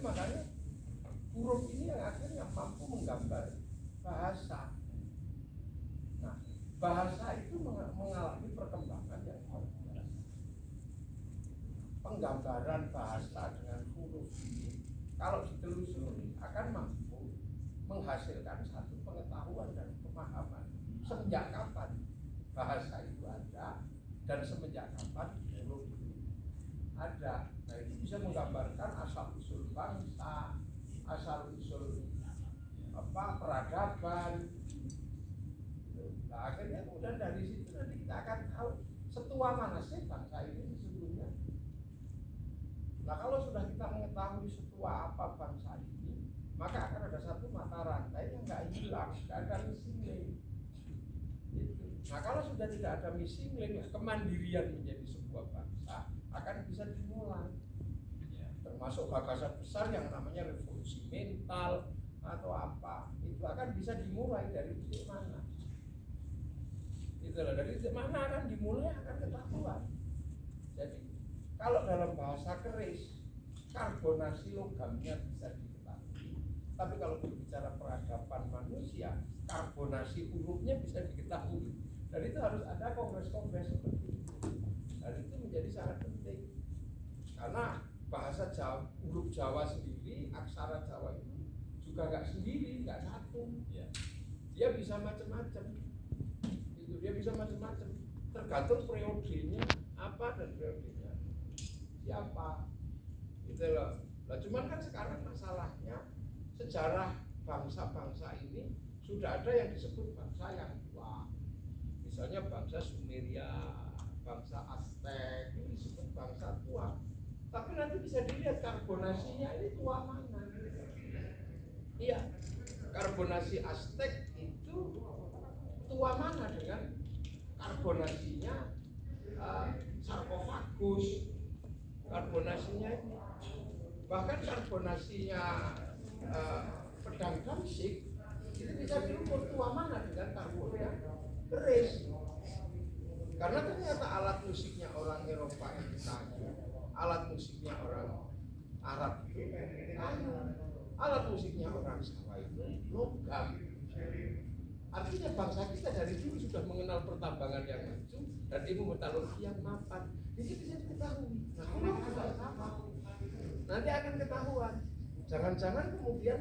makanya huruf ini yang akhirnya mampu menggambar bahasa. Nah, bahasa itu mengalami perkembangan yang luar biasa. Penggambaran bahasa dengan huruf ini kalau ditelusuri akan mampu menghasilkan satu pengetahuan dan pemahaman semenjak kapan bahasa itu ada dan semenjak kapan huruf itu ada. Nah, itu bisa menggambarkan asal usul bangsa, asal usul peradaban. Nah, akhirnya kemudian dari situ nanti kita akan tahu setua mana sih bangsa ini sesungguhnya. Nah, kalau sudah kita mengetahui setua apa bangsa ini, maka akan ada satu mata rantai yang nggak hilang, nggak ada missing link. Gitu. Nah, kalau sudah tidak ada missing link, kemandirian menjadi sebuah bangsa akan bisa dimulai. Termasuk gagasan besar yang namanya revolusi mental atau apa, itu akan bisa dimulai dari titik mana. Itulah dari titik mana akan dimulai akan ketahuan. Jadi kalau dalam bahasa keris karbonasi logamnya bisa diketahui, tapi kalau berbicara peradaban manusia karbonasi hurufnya bisa diketahui. Dan itu harus ada kongres-kongres seperti itu. Dan itu menjadi sangat penting karena bahasa Jawa, huruf Jawa sendiri, aksara Jawa itu juga nggak sendiri, nggak satu. Dia bisa macam-macam. Itu dia bisa macam-macam. Tergantung periodenya apa dan periodenya siapa. Gitu loh. Nah, cuman kan sekarang masalahnya sejarah bangsa-bangsa ini sudah ada yang disebut bangsa yang tua. Misalnya bangsa Sumeria, bangsa Aztek, ini disebut bangsa tua. Tapi nanti bisa dilihat karbonasinya ini tua mana. Iya, karbonasi Aztek itu tua mana dengan karbonasinya sarkofagus. Karbonasinya ini. Bahkan karbonasinya pedang Damsyik itu bisa diukur tua mana dengan karbonnya keris. Karena ternyata alat musiknya orang Eropa itu kayu, alat musiknya orang Arab itu kayu, alat musiknya orang Jawa itu logam. Artinya bangsa kita dari dulu sudah mengenal pertambangan yang maju dan ilmu metalurgi yang mapan. Ini bisa diketahui. Nah, kalau juga sama, nanti akan ketahuan. Jangan-jangan kemudian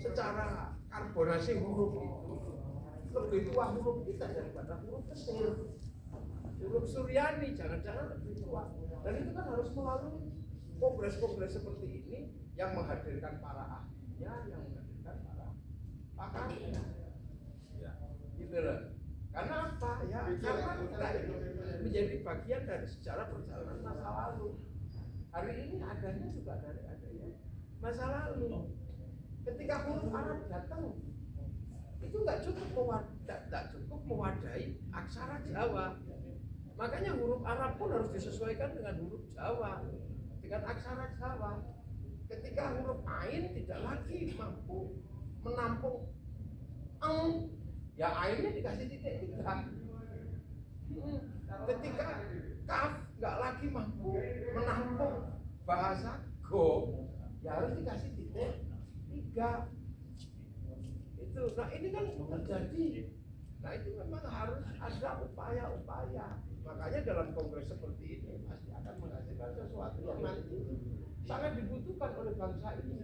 secara karbonasi huruf itu lebih tua huruf kita daripada huruf Mesir. Huruf Suryani jangan-jangan lebih tua. Dan itu kan harus melalui kongres-kongres seperti ini yang menghadirkan para ahlinya, yang menghadirkan para pakarnya. Gitu loh. Karena apa ya? Karena kita ini menjadi bagian dari sejarah perjalanan masa lalu. Hari ini adanya juga dari adanya masa lalu. Ketika huruf Arab datang, itu nggak cukup mewadahi aksara Jawa. Makanya huruf Arab pun harus disesuaikan dengan huruf Jawa, dengan aksara Jawa. Ketika huruf Ain tidak lagi mampu menampung eng, ya ainnya dikasih titik 3. Ketika kaf nggak lagi mampu menampung bahasa go, ya harus dikasih titik 3. Itu, nah ini kan terjadi. Nah itu memang harus ada upaya-upaya. Makanya dalam kongres seperti ini pasti akan menghasilkan sesuatu yang nanti sangat dibutuhkan oleh bangsa ini.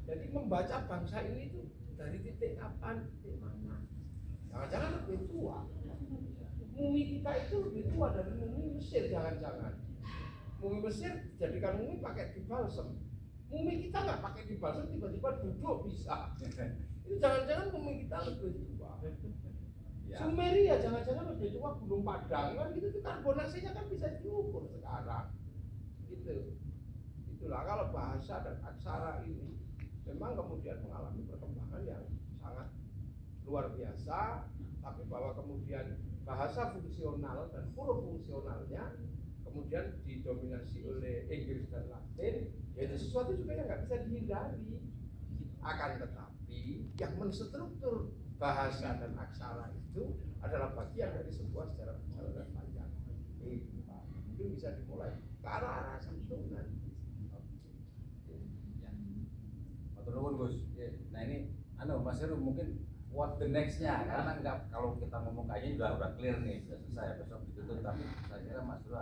Jadi membaca bangsa ini itu dari titik kapan, titik mana. Jangan-jangan lebih tua. Mumi kita itu lebih tua dari mumi Mesir, jangan-jangan. Mumi Mesir jadikan mumi pakai dibalsem. Mumi kita nggak pakai dibalsem, tiba-tiba duduk bisa. Itu jangan-jangan mumi kita lebih tua. Sumeria jangan-jangan lebih tua Gunung Padang kan gitu, itu karbonasinya kan bisa diukur sekarang. Gitu. Itulah kalau bahasa dan aksara ini memang kemudian mengalami perkembangan yang sangat luar biasa, tapi bahwa kemudian bahasa fungsional dan huruf fungsionalnya kemudian didominasi oleh Inggris dan Latin, yaitu sesuatu juga yang nggak bisa dihindari. Akan tetapi yang menstruktur bahasa dan aksara itu adalah bagian dari sebuah sejarah perjalanan panjang. Mungkin bisa dimulai ke arah-arah santunan. Gus. Nah ini, Mas Heru mungkin what the next-nya, karena enggak, kalau kita ngomong kayaknya udah clear nih, sudah selesai, besok ditutup, tapi saya kira Mas Heru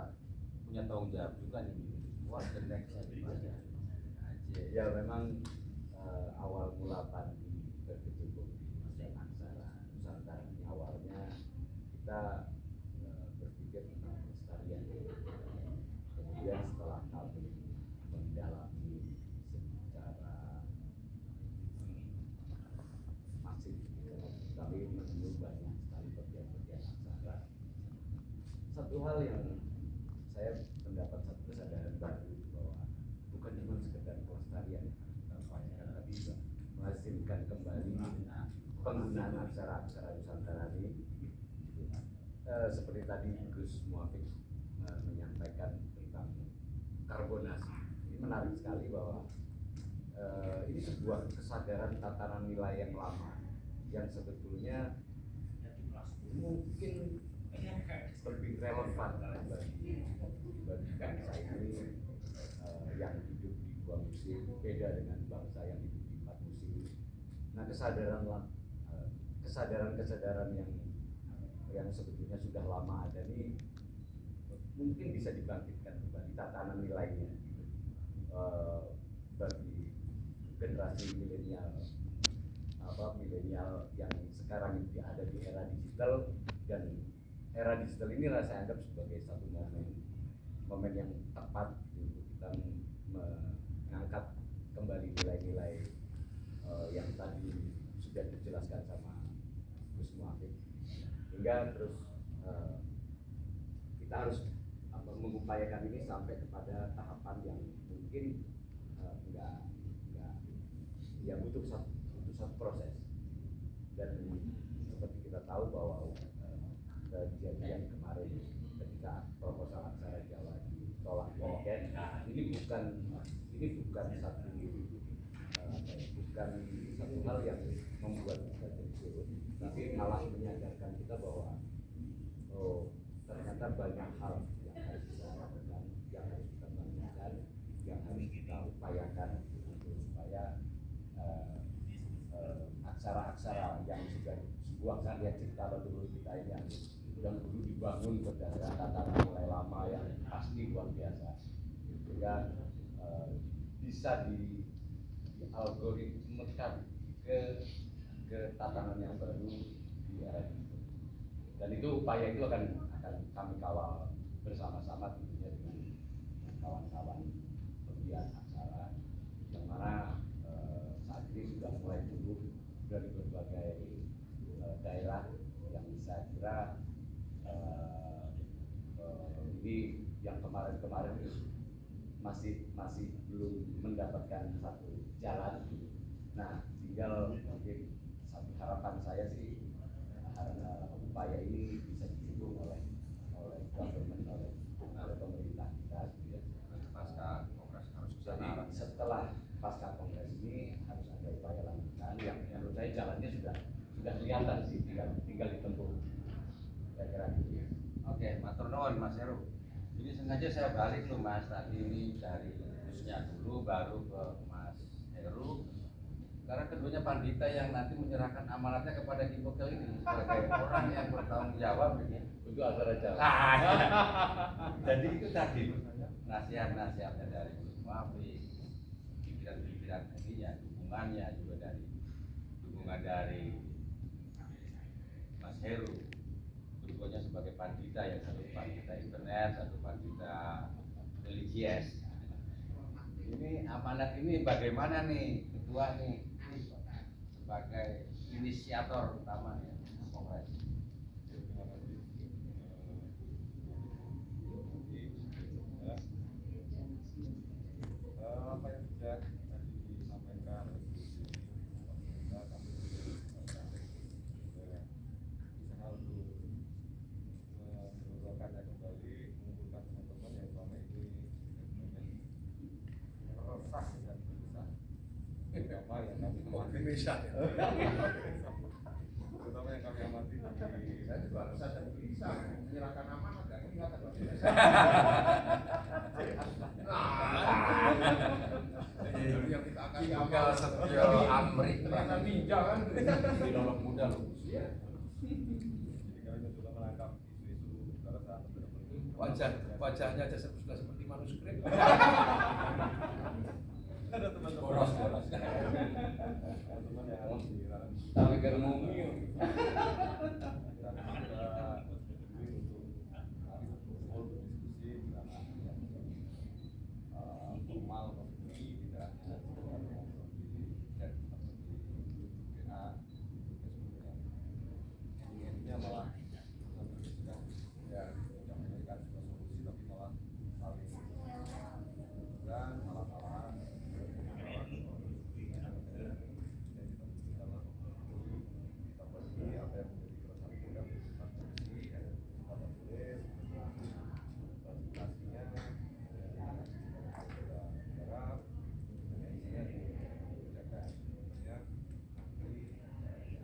punya tanggung jawab juga nih, what the next-nya gimana? Ya memang awal mula Pandi berkecimpung di Masjid Aksara Nusantara ini awalnya kita berpikir tentang pelestarian. Kemudian setelah kami mendalami secara masif, kami menemui banyak sekali bagian-bagian aksara. Satu hal yang saya mendapat satu kesadaran baru bahwa bukan cuma sekedar pelestarian yang harus kita upayakan, tapi juga menghasilkan kembali penggunaan aksara-aksara Nusantara ini. Seperti tadi Gus Muafik menyampaikan tentang karbonasi, ini menarik sekali bahwa ini sebuah kesadaran tatanan nilai yang lama yang sebetulnya mungkin lebih relevan bagi bangsa ini yang hidup di dua musim, beda dengan bangsa yang hidup di 4 musim. Nah, kesadaran yang sebetulnya sudah lama ada ini mungkin bisa dibangkitkan kembali tatanan nilainya bagi generasi milenial yang sekarang ini ada di era digital, dan era digital ini saya anggap sebagai satu momen yang tepat untuk kita mengangkat kembali nilai-nilai yang tadi sudah dijelaskan sama Gus Muafik, hingga terus kita harus mengupayakan ini sampai kepada tahapan yang mungkin ya butuh satu proses. Dan seperti kita tahu bahwa kejadian kemarin ketika proposal aksara Jawa ditolak Presiden, ini bukan satu hal yang membuat kita terkejut, tapi malah menyadarkan kita bahwa ternyata banyak hal yang harus kita lakukan, yang harus kita bangunkan, yang harus kita upayakan supaya aksara-aksara yang sudah sebuah karya cipta leluhur kita ini yang dulu dibangun berdasarkan tatanan nilai lama yang pasti luar biasa, sehingga bisa dialgoritmekan ke tatanan yang baru di era itu. Dan itu upaya itu akan kami kawal bersama-sama tentunya dengan kawan-kawan pegiat aksara, yang mana saat ini sudah mulai tumbuh dari berbagai daerah yang saya kira ini yang kemarin masih belum mendapatkan satu jalan. Nah, tinggal mungkin satu harapan saya sih, upaya ini bisa didukung oleh government, oleh pemerintah kita. Pasca kongres harus jadi setelah pasca kongres ini harus ada upaya lanjutan yang menurut saya jalannya sudah kelihatan sih, tinggal ditempuh. Kira-kira gitu. Oke, matur nuwun Mas Heru. Ini sengaja saya balik loh Mas, tadi ini dari Gusnya dulu baru ke Mas Heru, karena keduanya pandita yang nanti menyerahkan amanatnya kepada Ki Bokel ini sebagai orang yang bertanggung jawab ini Untuk aksara Jawa. Jadi itu tadi nasihat-nasihatnya dari Gus Muafik, pikiran-pikiran ininya, dukungannya juga dukungan dari Mas Heru, keduanya sebagai pandita, ya satu pandita internet, satu pandita religius. Ini amanat ini bagaimana nih ketua nih sebagai inisiator utama ya kongres. Apa yang sudah tadi disampaikan pemerintah, kami usaha untuk mengumpulkannya kembali, mengumpulkan teman-teman yang selama ini resah dan gelisah, terutama yang kami amati, terutama yang kami amati Saya juga resah dan gelisah menyerahkan amanat dan kelihatan yang kita akan Ki Tunggal Setio Amrik ternyata ninja kan. di Lolok Muda loh. Iya. Jadi kami mencoba menangkap isu-isu pada saat Wajahnya aja sudah seperti manuskrip. ada teman-teman Boros. teman-teman yang harus dilarang Tapi kan mumi. dan kita bersetuju untuk hari berkumpul berdiskusi di ranah yang formal resmi, tidak hanya sekedar ngobrol di chat atau di WA, Facebooknya. Intinya malah berdiskusikan ya tidak memberikan sebuah solusi tapi malah saling dan malah ini apa yang menjadi keresahan kita tentang korupsi, kita tulis, presentasinya, kita garap, isinya dikerjakan.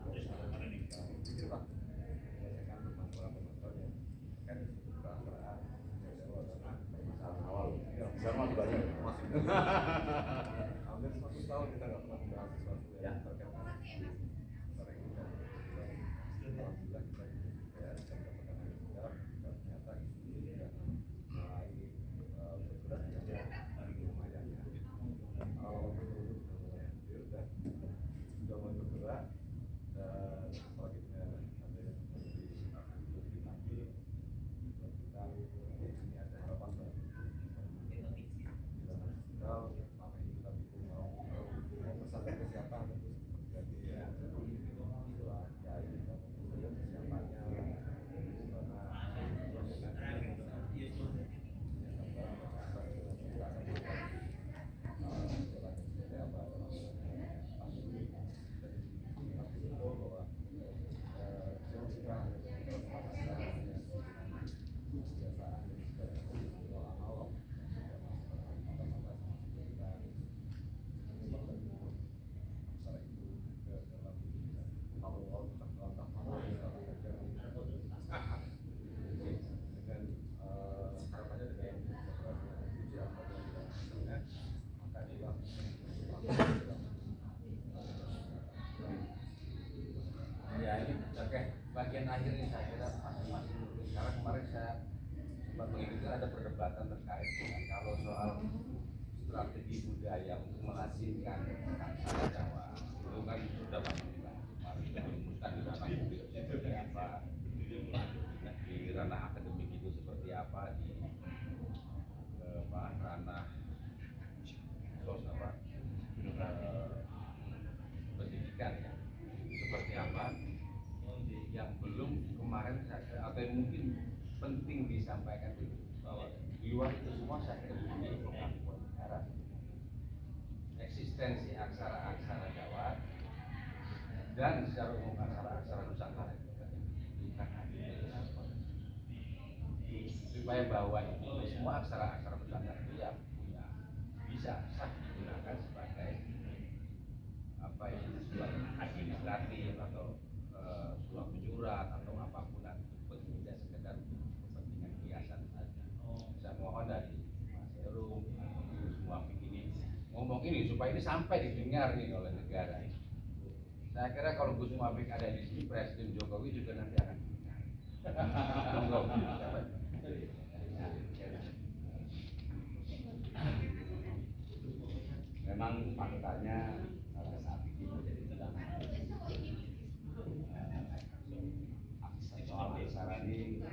Sebenarnya nanti pikirlah menyelesaikan permasalahan-permasalahan yang kan perasaan Jawa karena permasalahan awal Sama kembali. hampir 100 tahun kita nggak pernah membahas sesuatu yang terkait dengan antara ini dan alhamdulillah kita juga bisa mendapatkan juga ternyata isu ini juga mulai bergerak ya lumayan ya kalau betul sudah mulai hadir dan sudah mulai bergerak dan apalagi dengan adanya seperti lebih nanti buat kita ini ada harapan baru di dalam digital selama ini kita bingung mau pesan ke siapa jadi ya itulah ya kita mau pesan ke siapanya dengan harapannya dengan maka inilah Ya ini oke, bagian akhir ini saya kira masih karena kemarin saya sempat mengikuti ada perdebatan terkait dengan kalau soal strategi budaya untuk mengasingkan aksara Jawa itu kan sudah banyak dibahas kemarin dirumuskan di ranah publik seperti apa, di ranah akademik itu seperti apa, di ranah pendidikan ya seperti apa yang belum kemarin saya atau yang mungkin penting disampaikan itu bahwa di luar itu semua saya kira ini pengakuan negara eksistensi aksara-aksara Jawa dan secara umum aksara-aksara Nusantara juga bukan hanya supaya bahwa itu semua aksara-aksara Nusantara itu ya punya bisa sah digunakan sebagai apa ya surat administratif atau surat menyurat atau apapun itu tidak sekedar kepentingan kiasan saja. Saya mohon dari Mas Heru semua ini ngomong ini supaya ini sampai didengar nih oleh negara. Saya kira kalau Gus Muafik ada di sini, Presiden Jokowi juga nanti akan dengar. Memang faktanya pada saat ini menjadi soal aksara ini